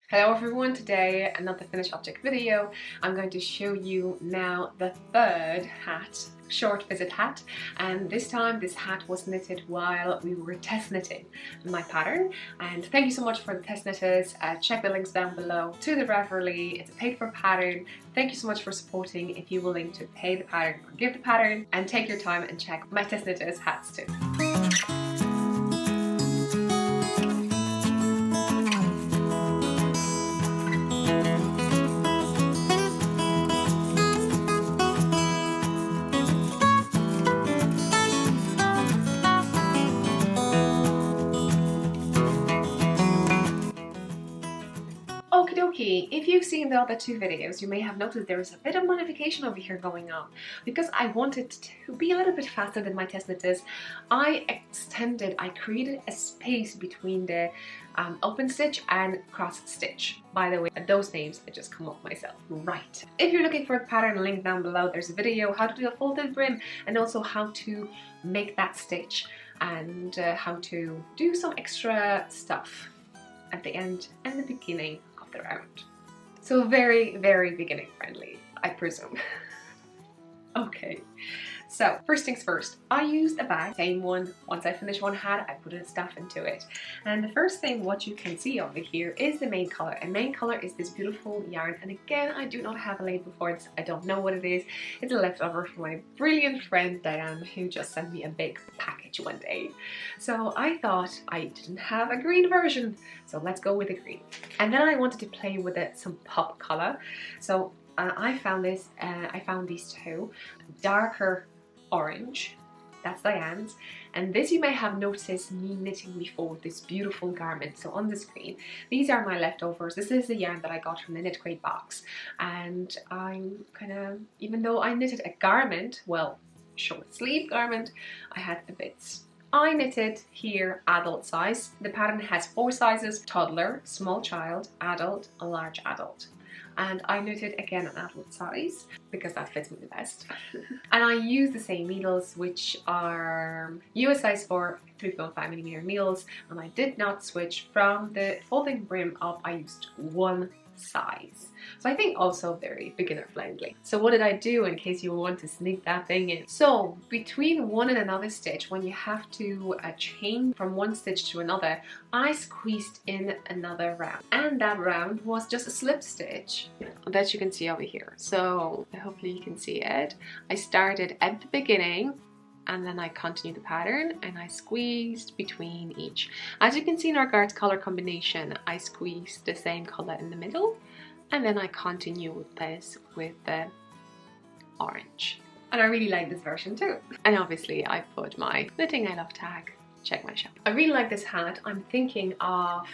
Hello everyone, today another finished object video. I'm going to show you now the third hat, short visit hat, and this time this hat was knitted while we were test knitting my pattern. And thank you so much for the test knitters. Check the links down below to the Ravelry. It's a paid for pattern. Thank you so much for supporting. If you're willing to pay the pattern or give the pattern, and take your time and check my test knitters hats too. Okie dokie, if you've seen the other two videos, you may have noticed there is a bit of modification over here going on. Because I wanted to be a little bit faster than my test knitters, I created a space between the open stitch and cross stitch. By the way, those names I just come up myself, right. If you're looking for the pattern, link down below, there's a video how to do a folded brim and also how to make that stitch and how to do some extra stuff at the end and the beginning of the round. So very, very beginning friendly, I presume. Okay, so first things first, I used a bag, same one. Once I finish one hat, I put stuff into it. And the first thing what you can see over here is the main color. And main color is this beautiful yarn. And again, I do not have a label for it. I don't know what it is. It's a leftover from my brilliant friend Diane, who just sent me a big package one day. So I thought I didn't have a green version, so let's go with the green. And then I wanted to play with some pop color. So I found these two, darker orange, that's Diane's, and this you may have noticed me knitting before with this beautiful garment. So on the screen, these are my leftovers. This is the yarn that I got from the Knit Crate box, and I'm even though I knitted a garment, well, short sleeve garment, I had the bits. I knitted here adult size. The pattern has 4 sizes: toddler, small child, adult, a large adult. And I knitted again an adult size because that fits me the best. And I use the same needles, which are US size 4 3.5mm needles, and I did not switch from the folding brim up. I used one size. So I think also very beginner friendly. So what did I do in case you want to sneak that thing in? So between one and another stitch, when you have to chain from one stitch to another, I squeezed in another round. And that round was just a slip stitch that you can see over here. So hopefully you can see it. I started at the beginning, and then I continued the pattern and I squeezed between each. As you can see in our guards color combination, I squeezed the same color in the middle, and then I continue with this with the orange. And I really like this version too. And obviously I put my Knitting I Love tag. Check my shop. I really like this hat. I'm thinking of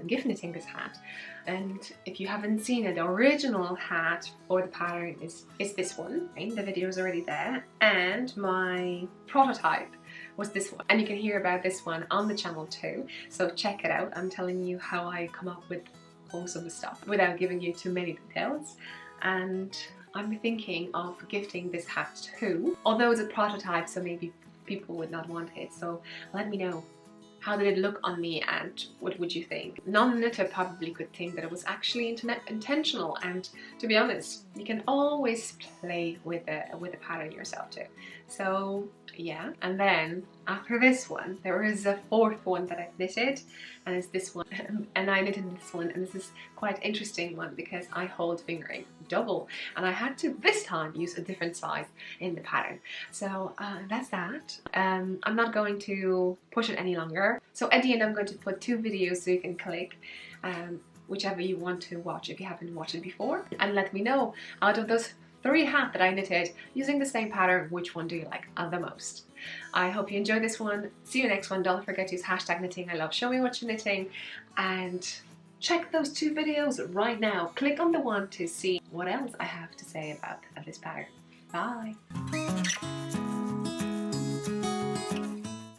gift knitting this hat. And if you haven't seen it, the original hat for the pattern is this one. The video is already there. And my prototype was this one. And you can hear about this one on the channel too. So check it out. I'm telling you how I come up with most of the stuff without giving you too many details. And I'm thinking of gifting this hat too. Although it's a prototype, so maybe people would not want it, so let me know. How did it look on me, and what would you think? Non-knitter probably could think that it was actually intentional, and to be honest, you can always play with the pattern yourself too. So yeah, and then after this one, there is a fourth one that I've knitted, and it's this one. And I knitted this one, and this is quite interesting one because I hold fingering double, and I had to this time use a different size in the pattern. So that's that. I'm not going to push it any longer. So at the end, I'm going to put 2 videos so you can click whichever you want to watch if you haven't watched it before, and let me know out of those 3 hats that I knitted using the same pattern, which one do you like the most? I hope you enjoyed this one. See you next one. Don't forget to use #KnittingILove. Show me what you're knitting, and check those 2 videos right now. Click on the one to see what else I have to say about this pattern. Bye!